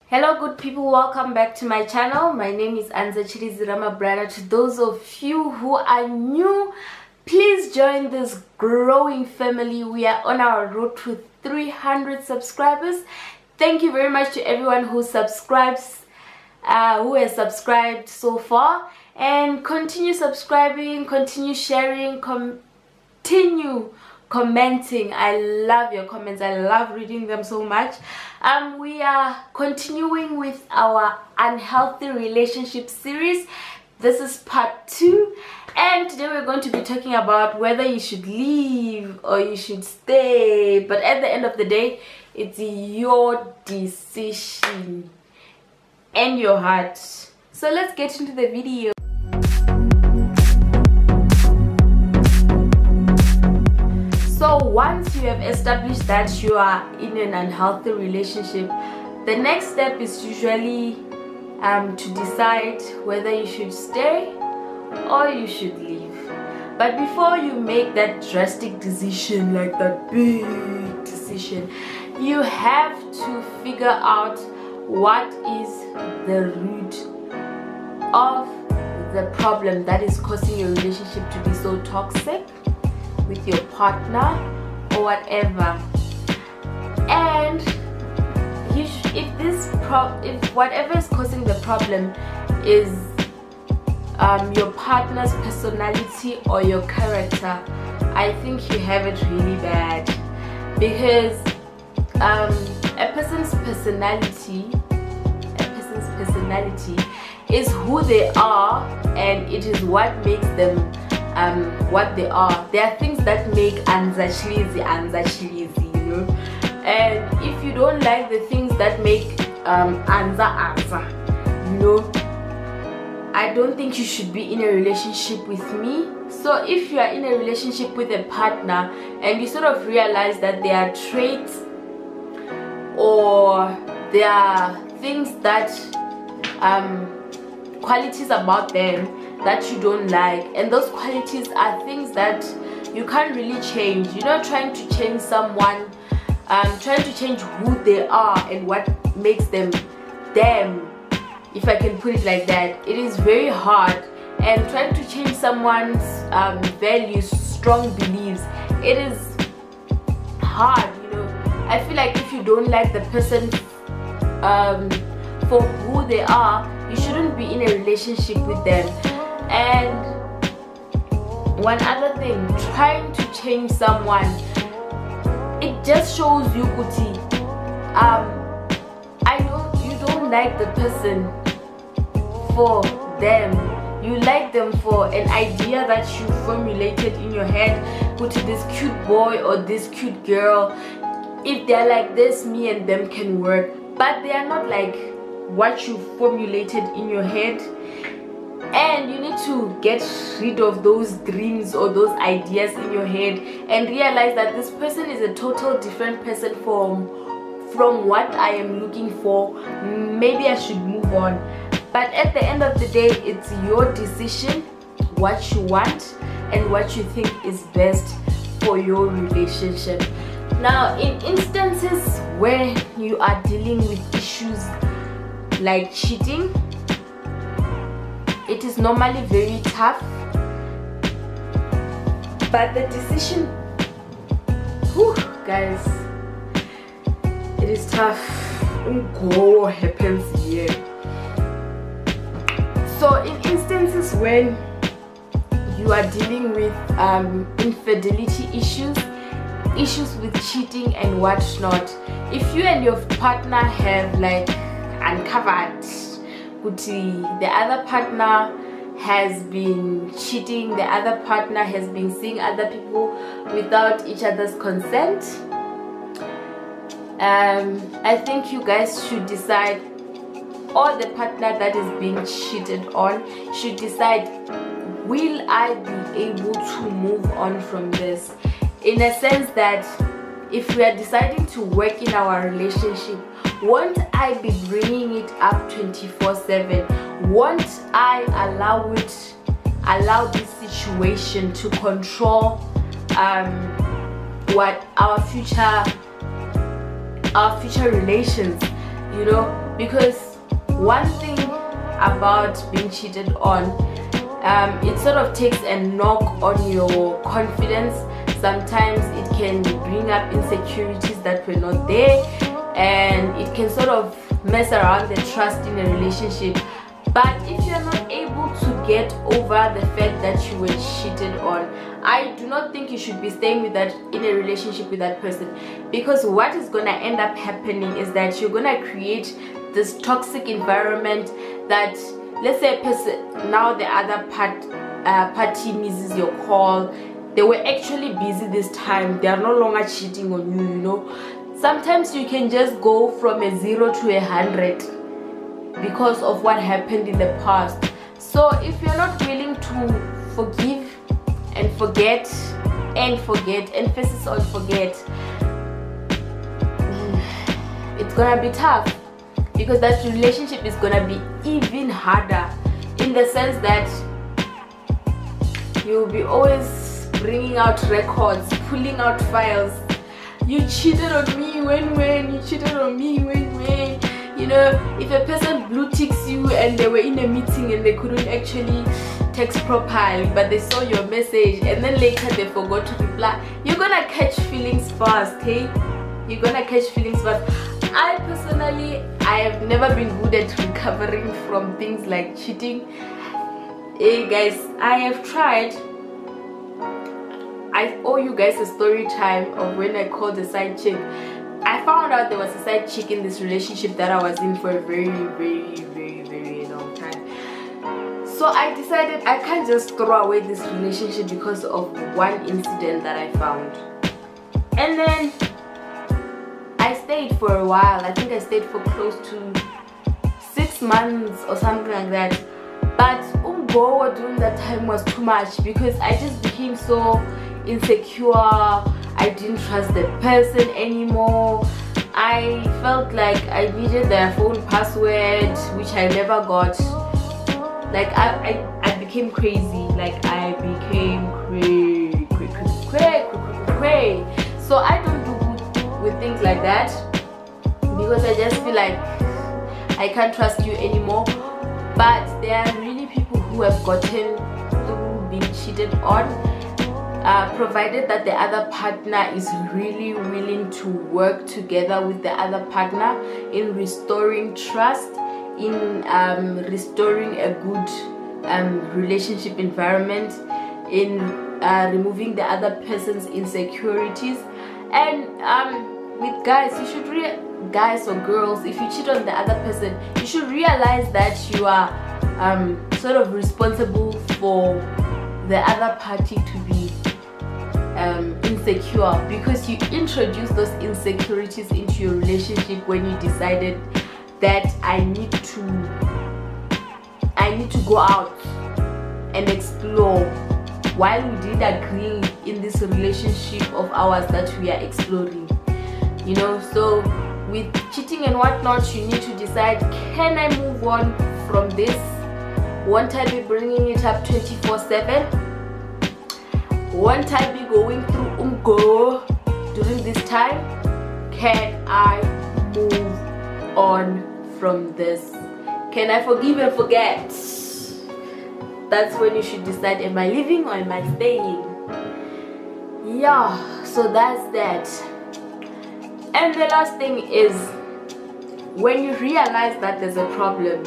Hello good people, welcome back to my channel. My name is anza-tshilidzi, brother. To those of you who are new, please join this growing family. We are on our road to 300 subscribers. Thank you very much to everyone who subscribes, who has subscribed so far, and continue subscribing, continue sharing, continue commenting. I love your comments. I love reading them so much. We are continuing with our unhealthy relationship series. This is part 2, and today we're going to be talking about whether you should leave or you should stay. But at the end of the day, it's your decision and your heart. So let's get into the video. So once you have established that you are in an unhealthy relationship, the next step is usually to decide whether you should stay or you should leave. But before you make that drastic decision, like that big decision, you have to figure out what is the root of the problem that is causing your relationship to be so toxic with your partner or whatever. And if whatever is causing the problem is your partner's personality or your character, I think you have it really bad, because a person's personality is who they are, and it is what makes them what they are. There are things that make anza-tshilidzi, you know. And if you don't like the things that make anza, you know, I don't think you should be in a relationship with me. So if you are in a relationship with a partner and you sort of realize that there are traits or there are things that qualities about them that you don't like, and those qualities are things that you can't really change. You're not trying to change someone, trying to change who they are and what makes them them, if I can put it like that. It is very hard, and trying to change someone's values, strong beliefs, it is hard, you know. I feel like if you don't like the person for who they are, you shouldn't be in a relationship with them. And one other thing, trying to change someone, it just shows you kuti, you don't like the person for them, you like them for an idea that you formulated in your head. Kuti, this cute boy or this cute girl, if they're like this, me and them can work. But they are not like what you formulated in your head. And you need to get rid of those dreams or those ideas in your head and realize that this person is a total different person from what I am looking for. Maybe I should move on. But at the end of the day, it's your decision what you want and what you think is best for your relationship. Now, in instances where you are dealing with issues like cheating, it is normally very tough, but the decision, whew, guys, it is tough. What happens here? So in instances when you are dealing with infidelity issues with cheating and whatnot, if you and your partner have like uncovered the other partner has been cheating, the other partner has been seeing other people without each other's consent, I think you guys should decide, or the partner that is being cheated on should decide, will I be able to move on from this? In a sense that if we are deciding to work in our relationship, won't I be bringing it up 24/7? Won't I allow this situation to control what our future relations, you know? because one thing about being cheated on, it sort of takes a knock on your confidence. Sometimes it can bring up insecurities that were not there, and it can sort of mess around the trust in a relationship. But if you're not able to get over the fact that you were cheated on, I do not think you should be staying with that in a relationship with that person, because what is gonna end up happening is that you're gonna create this toxic environment that, let's say a person, now the other party misses your call, they were actually busy this time, they are no longer cheating on you, you know. Sometimes you can just go from a 0 to 100 because of what happened in the past. So if you're not willing to forgive and forget, emphasis on forget, it's gonna be tough, because that relationship is gonna be even harder, in the sense that you'll be always bringing out records, pulling out files. You cheated on me when you cheated on me when. You know, if a person blue ticks you and they were in a meeting and they couldn't actually text properly, but they saw your message and then later they forgot to reply, you're gonna catch feelings fast, hey? You're gonna catch feelings fast. I personally, I have never been good at recovering from things like cheating. Hey guys, I have tried. I owe you guys a story time of when I called a side chick. I found out there was a side chick in this relationship that I was in for a very long time. So I decided I can't just throw away this relationship because of one incident that I found. And then I stayed for a while. I think I stayed for close to 6 months or something like that. But during that time was too much, because I just became so insecure. I didn't trust the person anymore. I felt like I needed their phone password, which I never got. Like I became crazy. Like I became crazy. So I don't do good with things like that, because I just feel like I can't trust you anymore. But there are really people who have gotten through being cheated on, provided that the other partner is really willing to work together with the other partner in restoring trust, in restoring a good relationship environment, in removing the other person's insecurities. And with guys, you should guys or girls, if you cheat on the other person, you should realize that you are sort of responsible for the other party to be insecure, because you introduced those insecurities into your relationship when you decided that I need to go out and explore, while we did agree in this relationship of ours that we are exploring, you know. So with cheating and whatnot, you need to decide, can I move on from this? Won't I be bringing it up 24/7? Won't I be going through during this time? Can I move on from this? Can I forgive and forget? That's when you should decide, am I leaving or am I staying? Yeah, so that's that. And the last thing is, when you realize that there's a problem,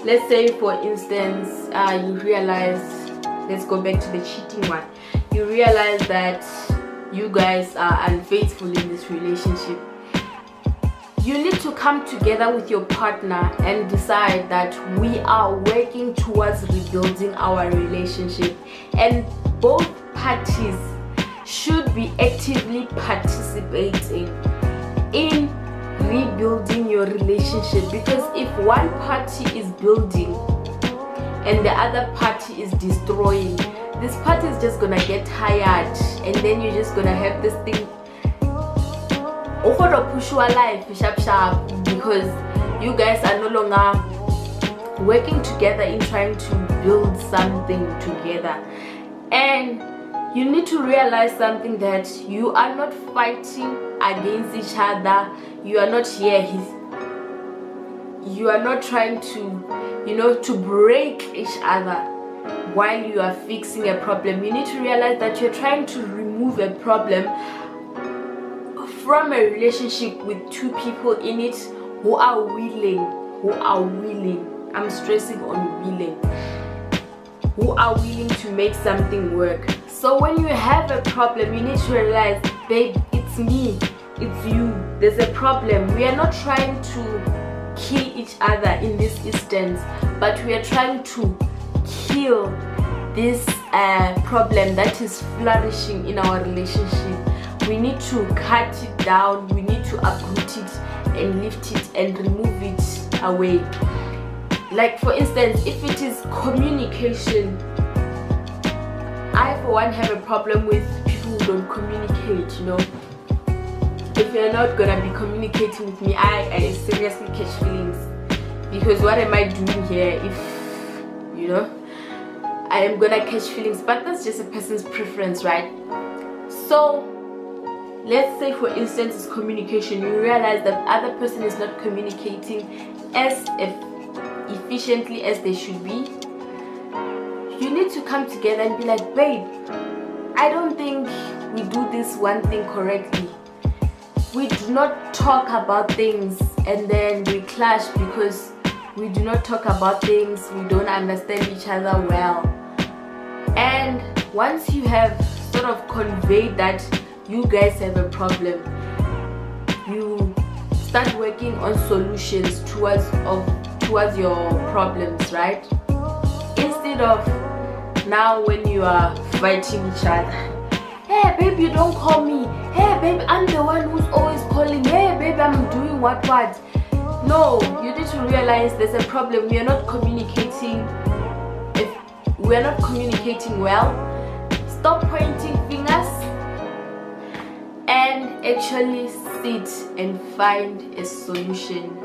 let's say for instance you realize, let's go back to the cheating one, you realize that you guys are unfaithful in this relationship, you need to come together with your partner and decide that we are working towards rebuilding our relationship, and both parties should be actively participating in rebuilding your relationship. Because if one party is building and the other party is destroying, this party is just gonna get tired, and then you're just gonna have this thing push your life sharp, because you guys are no longer working together in trying to build something together. And you need to realize something, that you are not fighting against each other. You are not here you are not trying to, you know, to break each other while you are fixing a problem. You need to realize that you're trying to remove a problem from a relationship with two people in it who are willing, I'm stressing on willing, who are willing to make something work. So when you have a problem, you need to realize, babe, it's me, it's you, there's a problem. We are not trying to kill each other in this instance, but we are trying to kill this problem that is flourishing in our relationship. We need to cut it down, we need to uproot it and lift it and remove it away. Like for instance, if it is communication, I for one have a problem with people who don't communicate, you know. If you're not gonna be communicating with me, I seriously catch feelings, because what am I doing here if, you know, I am gonna catch feelings? But that's just a person's preference, right? So let's say for instance it's communication. You realize that other person is not communicating as efficiently as they should be. You need to come together and be like, babe, I don't think we do this one thing correctly. We do not talk about things and then we clash because we do not talk about things, we don't understand each other well. And once you have sort of conveyed that you guys have a problem, you start working on solutions towards your problems, right? Instead of now when you are fighting each other, hey babe, you don't call me, hey babe, I'm the one who's always calling, hey babe, I'm doing what. No, you need to realize there's a problem. We are not communicating. If we are not communicating well, stop pointing fingers and actually sit and find a solution.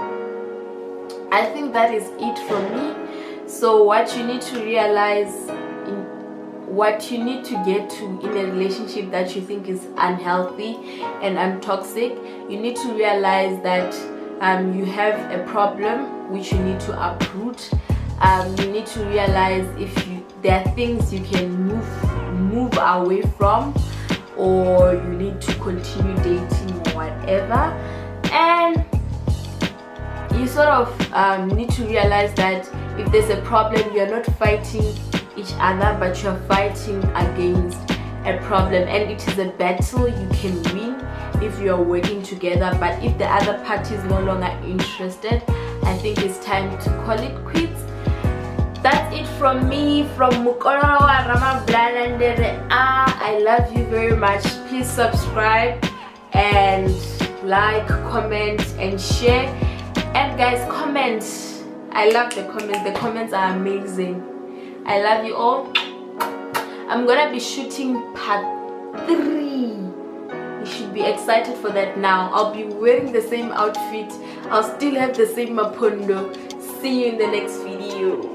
I think that is it from me. So what you need to realize, what you need to get to in a relationship that you think is unhealthy and untoxic, you need to realize that you have a problem which you need to uproot. You need to realize if there are things you can move away from, or you need to continue dating or whatever. And you sort of need to realize that if there's a problem, you're not fighting each other, but you're fighting against a problem, and it is a battle you can win if you're working together. But if the other party is no longer interested, I think it's time to call it quits. That's it from me, from Mukololo wa Rama Blanandere. I love you very much. Please subscribe and like, comment and share. And guys, comment. I love the comments. The comments are amazing. I love you all. I'm gonna be shooting part 3. You should be excited for that now. I'll be wearing the same outfit. I'll still have the same mapondo. See you in the next video.